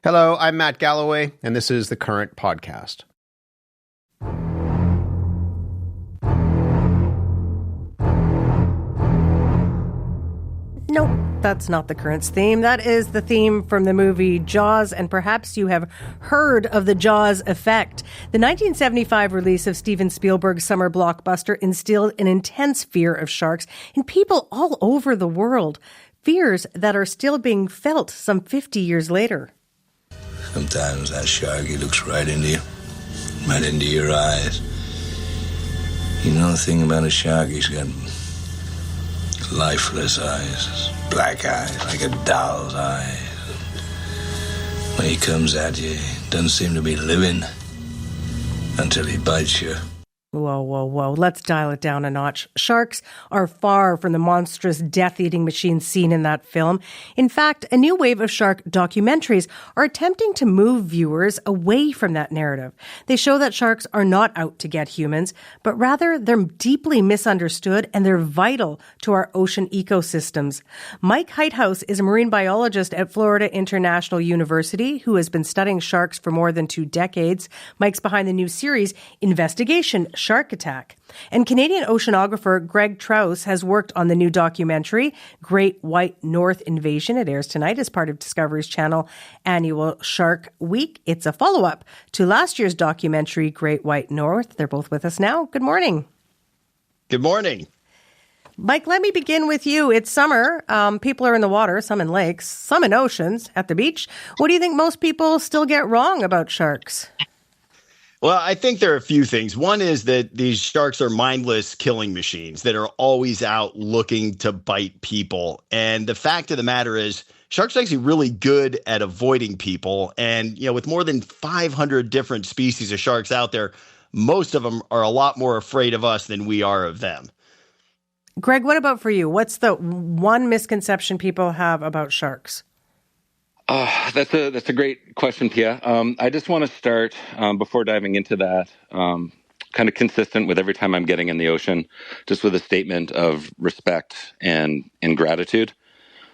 Hello, I'm Matt Galloway, and this is The Current Podcast. Nope, that's not the Current's theme. That is the theme from the movie Jaws, and perhaps you have heard of the Jaws effect. The 1975 release of Steven Spielberg's summer blockbuster instilled an intense fear of sharks in people all over the world. Fears that are still being felt some 50 years later. Sometimes that shark, he looks right into you, right into your eyes. You know the thing about a shark, he's got lifeless eyes, black eyes, like a doll's eyes. When he comes at you, he doesn't seem to be living until he bites you. Whoa, whoa, whoa. Let's dial it down a notch. Sharks are far from the monstrous death-eating machines seen in that film. In fact, a new wave of shark documentaries are attempting to move viewers away from that narrative. They show that sharks are not out to get humans, but rather they're deeply misunderstood and they're vital to our ocean ecosystems. Mike Heithaus is a marine biologist at Florida International University who has been studying sharks for more than 2 decades. Mike's behind the new series, Investigation Shark Attack. And Canadian oceanographer Greg Trouse has worked on the new documentary, Great White North Invasion. It airs tonight as part of Discovery's Channel annual Shark Week. It's a follow-up to last year's documentary, Great White North. They're both with us now. Good morning. Good morning. Mike, let me begin with you. It's summer. People are in the water, some in lakes, some in oceans, at the beach. What do you think most people still get wrong about sharks? Well, I think there are a few things. One is that these sharks are mindless killing machines that are always out looking to bite people. And the fact of the matter is, sharks are actually really good at avoiding people. And, with more than 500 different species of sharks out there, most of them are a lot more afraid of us than we are of them. Greg, what about for you? What's the one misconception people have about sharks? That's a great question, Piya. I just want to start before diving into that, kind of consistent with every time I'm getting in the ocean, just with a statement of respect and gratitude,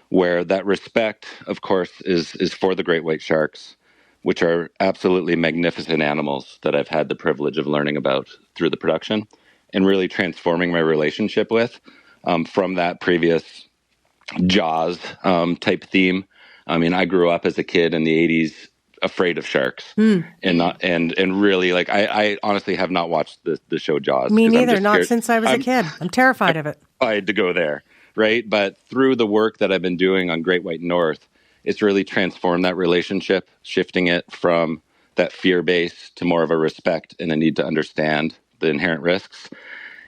where that respect, of course, is for the great white sharks, which are absolutely magnificent animals that I've had the privilege of learning about through the production and really transforming my relationship with from that previous Jaws type theme. I mean, I grew up as a kid in the 80s afraid of sharks and really I honestly have not watched the show Jaws. Me neither, not since I was a kid. I'm terrified of it. I had to go there, right? But through the work that I've been doing on Great White North, it's really transformed that relationship, shifting it from that fear base to more of a respect and a need to understand the inherent risks.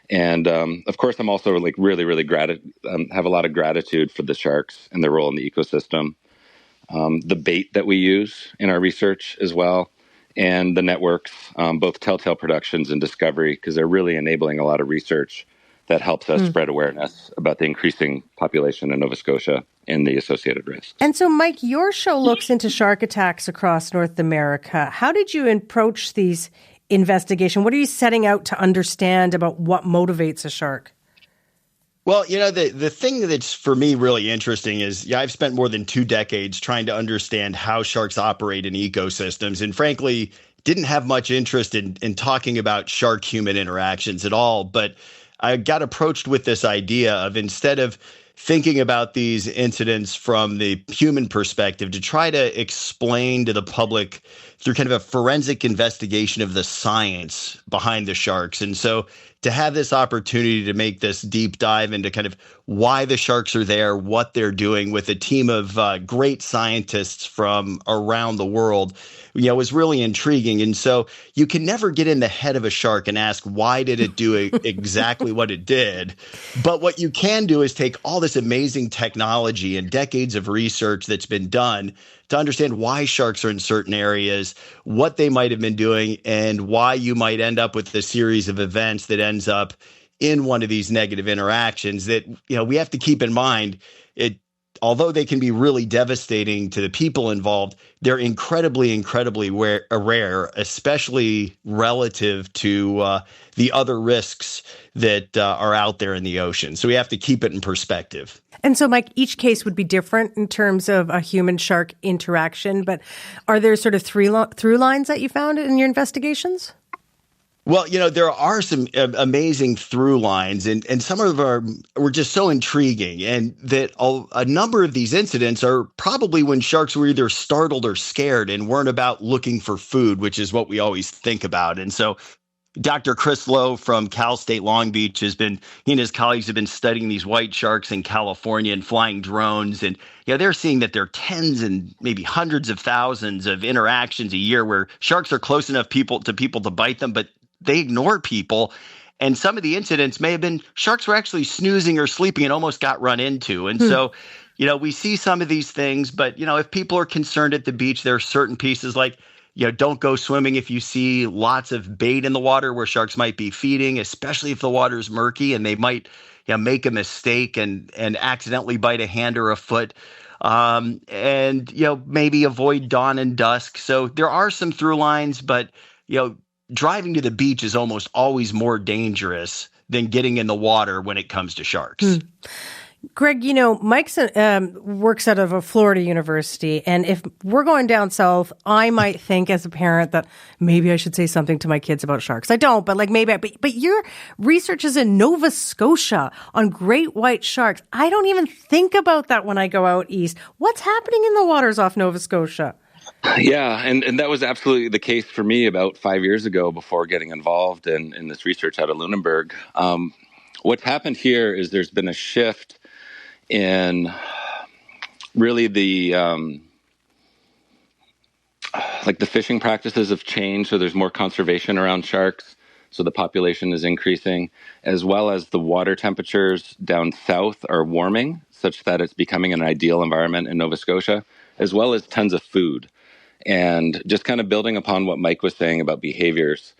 And of course, I'm also really, really have a lot of gratitude for the sharks and their role in the ecosystem. The bait that we use in our research as well, and the networks, both Telltale Productions and Discovery, because they're really enabling a lot of research that helps us spread awareness about the increasing population in Nova Scotia and the associated risks. And so, Mike, your show looks into shark attacks across North America. How did you approach these investigations? What are you setting out to understand about what motivates a shark? Well, the thing that's for me really interesting is, I've spent more than 2 decades trying to understand how sharks operate in ecosystems, and frankly, didn't have much interest in talking about shark-human interactions at all. But I got approached with this idea of, instead of thinking about these incidents from the human perspective, to try to explain to the public through kind of a forensic investigation of the science behind the sharks. And so to have this opportunity to make this deep dive into kind of why the sharks are there, what they're doing, with a team of great scientists from around the world, was really intriguing. And so you can never get in the head of a shark and ask, why did it do exactly what it did? But what you can do is take all this amazing technology and decades of research that's been done to understand why sharks are in certain areas, what they might have been doing, and why you might end up with a series of events that ends up in one of these negative interactions that, we have to keep in mind. although they can be really devastating to the people involved, they're incredibly rare, especially relative to the other risks that are out there in the ocean. So we have to keep it in perspective. And so, Mike, each case would be different in terms of a human-shark interaction, but are there sort of through lines that you found in your investigations? Well, there are some amazing through lines, and some of them were just so intriguing, and that a number of these incidents are probably when sharks were either startled or scared and weren't about looking for food, which is what we always think about. And so Dr. Chris Lowe from Cal State Long Beach he and his colleagues have been studying these white sharks in California and flying drones. And they're seeing that there are tens and maybe hundreds of thousands of interactions a year where sharks are close enough to people to bite them, but they ignore people. And some of the incidents may have been sharks were actually snoozing or sleeping and almost got run into. And so, we see some of these things, but, if people are concerned at the beach, there are certain pieces like, don't go swimming if you see lots of bait in the water where sharks might be feeding, especially if the water is murky and they might make a mistake and accidentally bite a hand or a foot. And maybe avoid dawn and dusk. So there are some through lines, but, driving to the beach is almost always more dangerous than getting in the water when it comes to sharks. Greg, Mike works out of a Florida university, and if we're going down south, I might think as a parent that maybe I should say something to my kids about sharks. I don't, but but your research is in Nova Scotia on great white sharks. I don't even think about that when I go out east. What's happening in the waters off Nova Scotia? Yeah, and that was absolutely the case for me about 5 years ago before getting involved in this research out of Lunenburg. What's happened here is there's been a shift in really the fishing practices have changed. So there's more conservation around sharks. So the population is increasing, as well as the water temperatures down south are warming such that it's becoming an ideal environment in Nova Scotia, as well as tons of food. And just kind of building upon what Mike was saying about behaviors,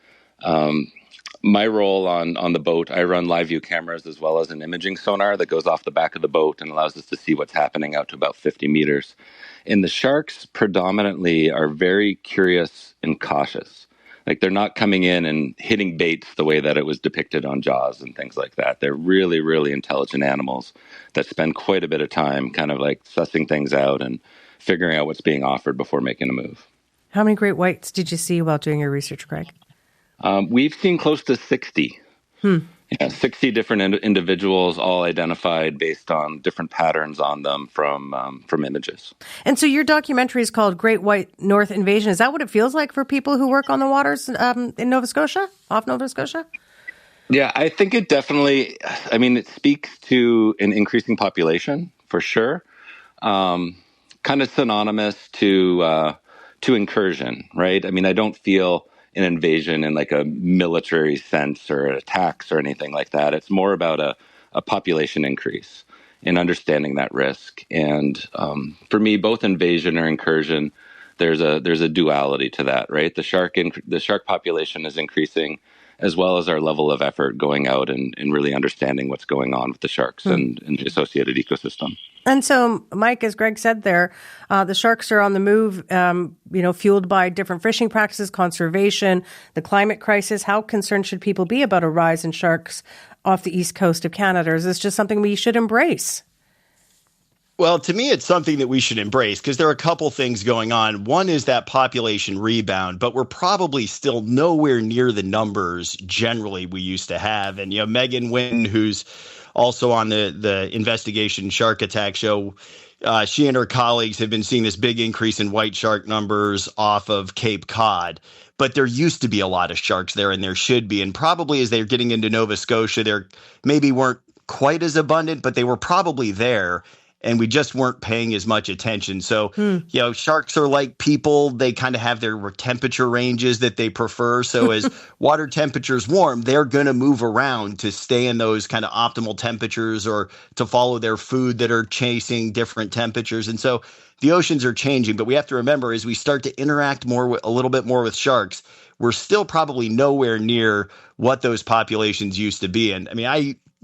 my role on the boat, I run live view cameras as well as an imaging sonar that goes off the back of the boat and allows us to see what's happening out to about 50 meters. And the sharks predominantly are very curious and cautious. Like they're not coming in and hitting baits the way that it was depicted on Jaws and things like that. They're really, really intelligent animals that spend quite a bit of time kind of like sussing things out and figuring out what's being offered before making a move. How many great whites did you see while doing your research, Greg? We've seen close to 60. 60 different individuals, all identified based on different patterns on them from images. And so your documentary is called Great White North Invasion. Is that what it feels like for people who work on the waters in Nova Scotia, off Nova Scotia? Yeah, I think it definitely, it speaks to an increasing population for sure. Kind of synonymous to incursion, right? I don't feel an invasion in like a military sense or attacks or anything like that. It's more about a population increase and understanding that risk. And for me, both invasion or incursion, there's a duality to that, right? The shark population is increasing, as well as our level of effort going out and really understanding what's going on with the sharks and the associated ecosystem. And so, Mike, as Greg said there, the sharks are on the move, fueled by different fishing practices, conservation, the climate crisis. How concerned should people be about a rise in sharks off the east coast of Canada? Is this just something we should embrace? Well, to me, it's something that we should embrace because there are a couple things going on. One is that population rebound, but we're probably still nowhere near the numbers generally we used to have. And, Megan Wynn, who's also on the Investigation Shark Attack show, she and her colleagues have been seeing this big increase in white shark numbers off of Cape Cod. But there used to be a lot of sharks there, and there should be. And probably as they're getting into Nova Scotia, they maybe weren't quite as abundant, but they were probably there. And we just weren't paying as much attention. So, sharks are like people. They kind of have their temperature ranges that they prefer. So as water temperatures warm, they're going to move around to stay in those kind of optimal temperatures or to follow their food that are chasing different temperatures. And so the oceans are changing. But we have to remember as we start to interact a little bit more with sharks, we're still probably nowhere near what those populations used to be. And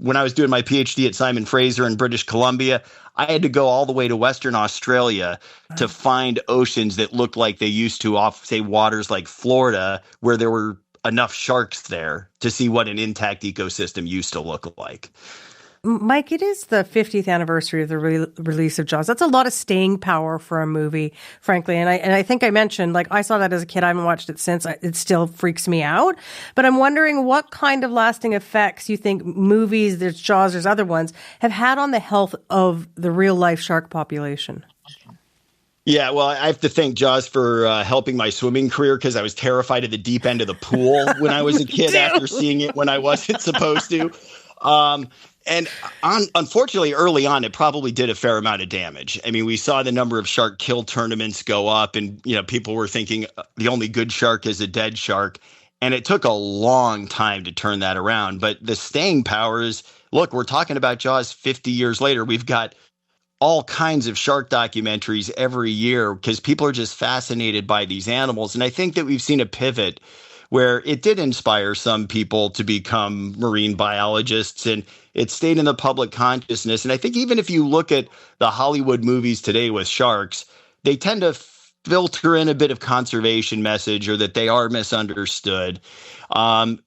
when I was doing my PhD at Simon Fraser in British Columbia, I had to go all the way to Western Australia to find oceans that looked like they used to off, say, waters like Florida, where there were enough sharks there to see what an intact ecosystem used to look like. Mike, it is the 50th anniversary of the release of Jaws. That's a lot of staying power for a movie, frankly. And I think I mentioned, like, I saw that as a kid. I haven't watched it since. It still freaks me out. But I'm wondering what kind of lasting effects you think movies, there's Jaws, there's other ones, have had on the health of the real life shark population. Yeah, well, I have to thank Jaws for helping my swimming career, because I was terrified of the deep end of the pool when I was a kid after seeing it when I wasn't supposed to. And unfortunately, early on, it probably did a fair amount of damage. I mean, we saw the number of shark kill tournaments go up, and people were thinking the only good shark is a dead shark. And it took a long time to turn that around. But the staying power is, look, we're talking about Jaws 50 years later. We've got all kinds of shark documentaries every year because people are just fascinated by these animals. And I think that we've seen a pivot where it did inspire some people to become marine biologists, and it stayed in the public consciousness. And I think even if you look at the Hollywood movies today with sharks, they tend to filter in a bit of conservation message, or that they are misunderstood.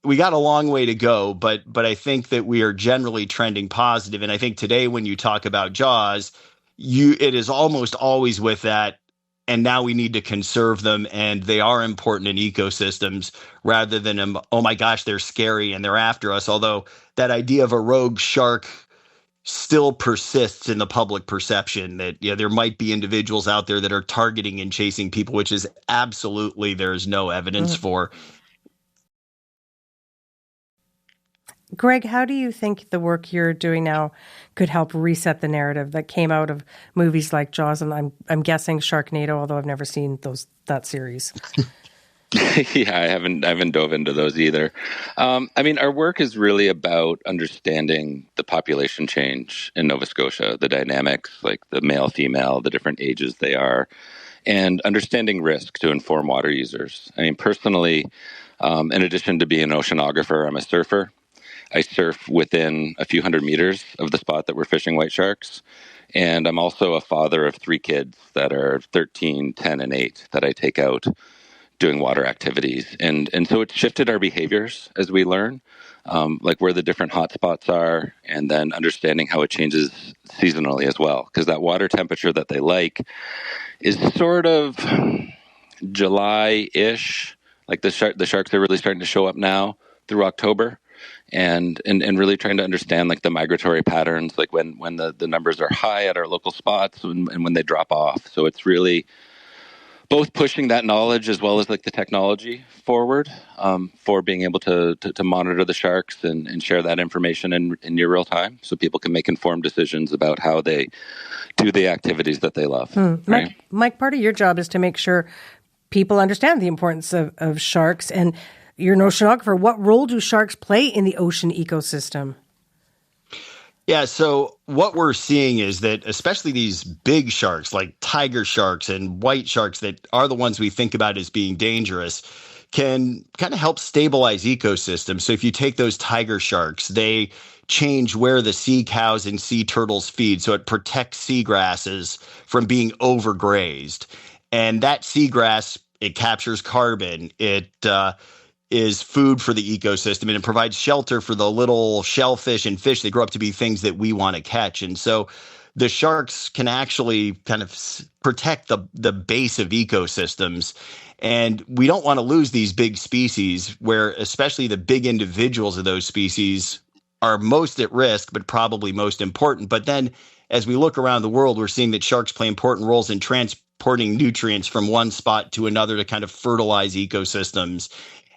We got a long way to go, but I think that we are generally trending positive. And I think today, when you talk about Jaws, it is almost always with that, and now we need to conserve them, and they are important in ecosystems, rather than, oh my gosh, they're scary and they're after us. Although that idea of a rogue shark still persists in the public perception, that there might be individuals out there that are targeting and chasing people, which is absolutely, there's no evidence for. Greg, how do you think the work you're doing now could help reset the narrative that came out of movies like Jaws? And I'm guessing Sharknado, although I've never seen that series. Yeah, I haven't dove into those either. Our work is really about understanding the population change in Nova Scotia, the dynamics, like the male, female, the different ages they are, and understanding risk to inform water users. I mean, personally, in addition to being an oceanographer, I'm a surfer. I surf within a few hundred meters of the spot that we're fishing white sharks. And I'm also a father of 3 kids that are 13, 10, and 8 that I take out doing water activities. And so it's shifted our behaviors as we learn, like where the different hotspots are, and then understanding how it changes seasonally as well. Because that water temperature that they like is sort of July-ish. Like the sharks are really starting to show up now through October. And really trying to understand like the migratory patterns, like when the numbers are high at our local spots and when they drop off. So it's really both pushing that knowledge as well as like the technology forward for being able to monitor the sharks and share that information in near real time, so people can make informed decisions about how they do the activities that they love. Right? Mike, part of your job is to make sure people understand the importance of sharks. And you're an oceanographer. What role do sharks play in the ocean ecosystem? Yeah, so what we're seeing is that especially these big sharks like tiger sharks and white sharks that are the ones we think about as being dangerous can kind of help stabilize ecosystems. So if you take those tiger sharks, they change where the sea cows and sea turtles feed. So it protects seagrasses from being overgrazed. And that seagrass, it captures carbon. It is food for the ecosystem, and it provides shelter for the little shellfish and fish that grow up to be things that we want to catch. And so the sharks can actually kind of protect the base of ecosystems. And we don't want to lose these big species, where especially the big individuals of those species are most at risk, but probably most important. But then as we look around the world, we're seeing that sharks play important roles in transporting nutrients from one spot to another to kind of fertilize ecosystems,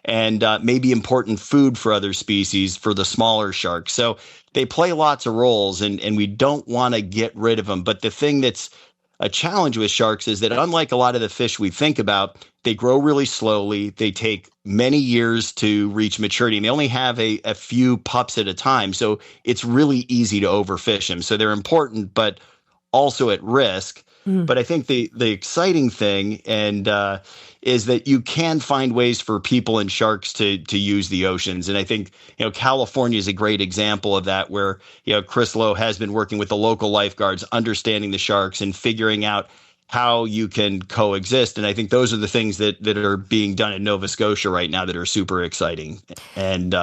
and maybe important food for other species, for the smaller sharks. So they play lots of roles, and we don't want to get rid of them. But the thing that's a challenge with sharks is that, unlike a lot of the fish we think about, they grow really slowly. They take many years to reach maturity, and they only have a few pups at a time. So it's really easy to overfish them. So they're important, but also at risk. But I think the exciting thing is that you can find ways for people and sharks to use the oceans. And I think, California is a great example of that, where, Chris Lowe has been working with the local lifeguards, understanding the sharks and figuring out how you can coexist. And I think those are the things that are being done in Nova Scotia right now that are super exciting and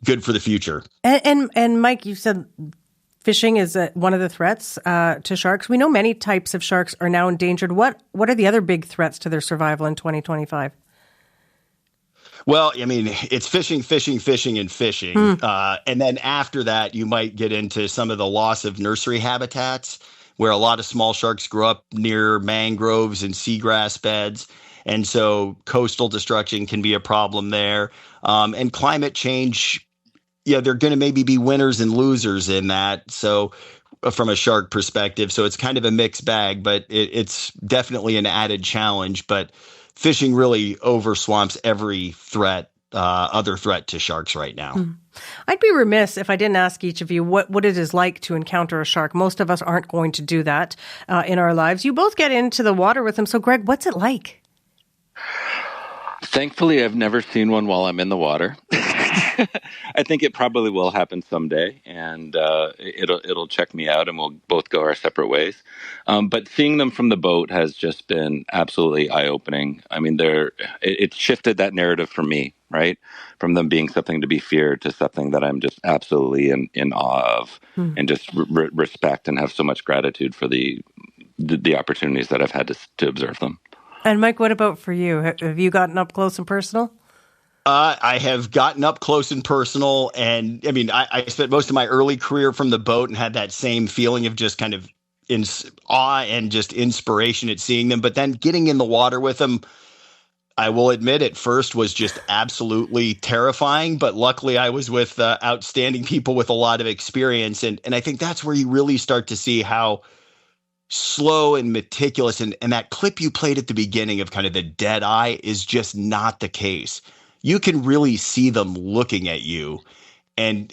good for the future. And Mike, you said fishing is one of the threats to sharks. We know many types of sharks are now endangered. What are the other big threats to their survival in 2025? Well, I mean, it's fishing, and fishing. And then after that, you might get into some of the loss of nursery habitats, where a lot of small sharks grow up near mangroves and seagrass beds. And so coastal destruction can be a problem there. And climate change, they're going to maybe be winners and losers in that. So from a shark perspective, so it's kind of a mixed bag, but it's definitely an added challenge. But fishing really overswamps every other threat to sharks right now. I'd be remiss if I didn't ask each of you what it is like to encounter a shark. Most of us aren't going to do that in our lives. You both get into the water with them. So, Greg, what's it like? Thankfully, I've never seen one while I'm in the water. I think it probably will happen someday, and it'll check me out, and we'll both go our separate ways. But seeing them from the boat has just been absolutely eye-opening. I mean, it shifted that narrative for me, right? From them being something to be feared to something that I'm just absolutely in awe of, and just respect and have so much gratitude for the opportunities that I've had to observe them. And Mike, what about for you? Have you gotten up close and personal? I have gotten up close and personal. And I mean, I spent most of my early career from the boat and had that same feeling of just kind of in awe and just inspiration at seeing them. But then getting in the water with them, I will admit at first was just absolutely terrifying. But luckily I was with outstanding people with a lot of experience. And I think that's where you really start to see how slow and meticulous. And that clip you played at the beginning of kind of the dead eye is just not the case. You can really see them looking at you and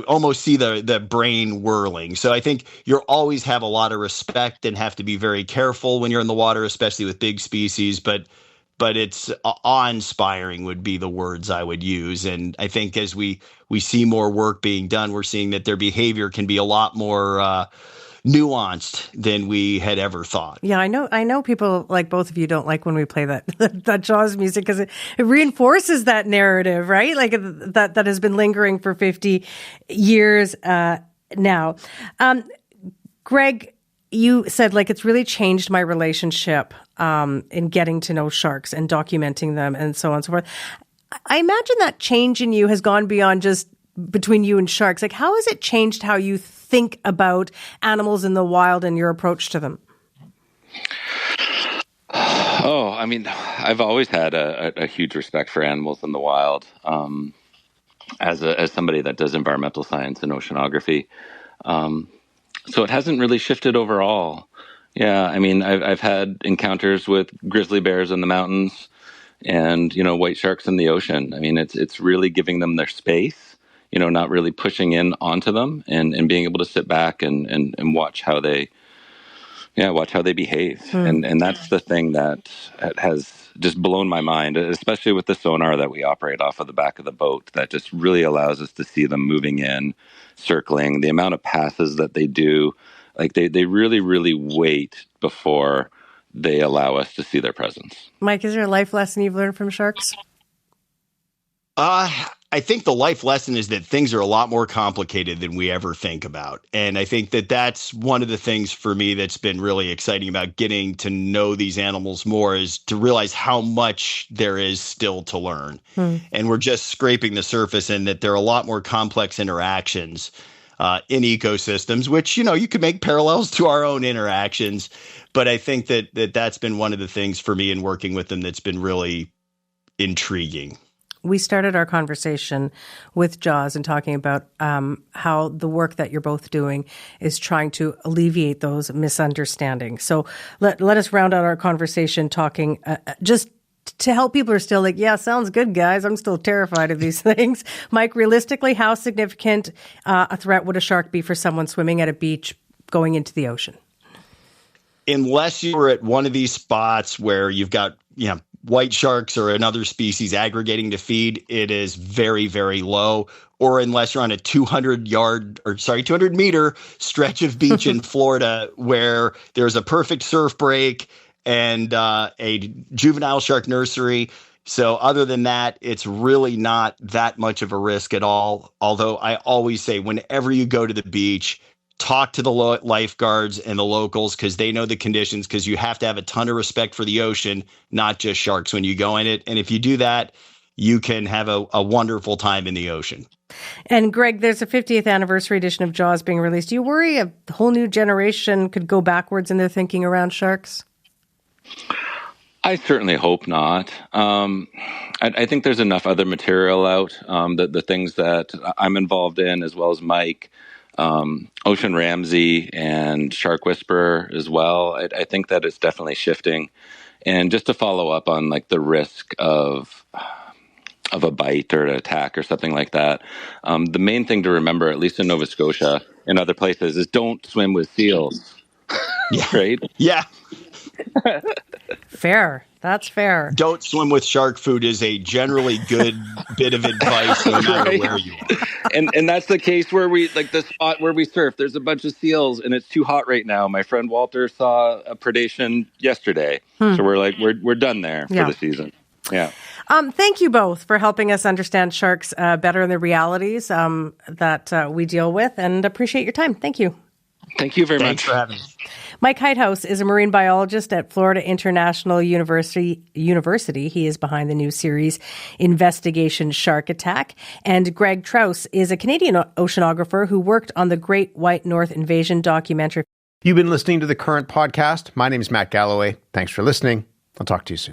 almost see the brain whirling. So I think you'll always have a lot of respect and have to be very careful when you're in the water, especially with big species. But it's awe-inspiring would be the words I would use. And I think as we see more work being done, we're seeing that their behavior can be a lot more nuanced than we had ever thought. Yeah, I know people like both of you don't like when we play that Jaws music because it reinforces that narrative, right? Like that has been lingering for 50 years now. Greg, you said like it's really changed my relationship in getting to know sharks and documenting them and so on and so forth. I imagine that change in you has gone beyond just between you and sharks. Like, how has it changed how you think about animals in the wild and your approach to them? Oh, I mean, I've always had a huge respect for animals in the wild. As somebody that does environmental science and oceanography, so it hasn't really shifted overall. Yeah, I mean, I've had encounters with grizzly bears in the mountains, and white sharks in the ocean. I mean, it's really giving them their space. Not really pushing in onto them and being able to sit back and watch how they behave. And that's the thing that has just blown my mind, especially with the sonar that we operate off of the back of the boat that just really allows us to see them moving in, circling, the amount of passes that they do. Like they really, really wait before they allow us to see their presence. Mike, is there a life lesson you've learned from sharks? I think the life lesson is that things are a lot more complicated than we ever think about. And I think that that's one of the things for me that's been really exciting about getting to know these animals more is to realize how much there is still to learn. And we're just scraping the surface and that there are a lot more complex interactions in ecosystems, which, you could make parallels to our own interactions. But I think that's been one of the things for me in working with them that's been really intriguing. We started our conversation with Jaws and talking about how the work that you're both doing is trying to alleviate those misunderstandings. So let us round out our conversation talking just to help people who are still like, yeah, sounds good, guys. I'm still terrified of these things. Mike, realistically, how significant a threat would a shark be for someone swimming at a beach going into the ocean? unless you're at one of these spots where you've got, white sharks or another species aggregating to feed, it is very, very low. Or unless you're on a 200 meter stretch of beach in Florida where there's a perfect surf break and a juvenile shark nursery. So other than that, it's really not that much of a risk at all. Although I always say, whenever you go to the beach, talk to the lifeguards and the locals because they know the conditions, because you have to have a ton of respect for the ocean, not just sharks when you go in it. And if you do that, you can have a wonderful time in the ocean. And Greg, there's a 50th anniversary edition of Jaws being released. Do you worry a whole new generation could go backwards in their thinking around sharks? I certainly hope not. I think there's enough other material out, the things that I'm involved in, as well as Mike, Ocean Ramsey and Shark Whisperer as well. I think that it's definitely shifting. And just to follow up on like the risk of a bite or an attack or something like that, the main thing to remember, at least in Nova Scotia and other places, is don't swim with seals. Yeah. Right? Yeah. Fair. That's fair. Don't swim with shark food is a generally good bit of advice no matter where you are. And that's the case where we, like the spot where we surf, there's a bunch of seals and it's too hot right now. My friend Walter saw a predation yesterday. So we're like, we're done there for the season. Yeah. Thank you both for helping us understand sharks better and the realities that we deal with, and appreciate your time. Thank you. Thank you very Thanks much for having me. Mike Heithaus is a marine biologist at Florida International University. He is behind the new series Investigation Shark Attack. And Greg Trouse is a Canadian oceanographer who worked on the Great White North Invasion documentary. You've been listening to The Current Podcast. My name is Matt Galloway. Thanks for listening. I'll talk to you soon.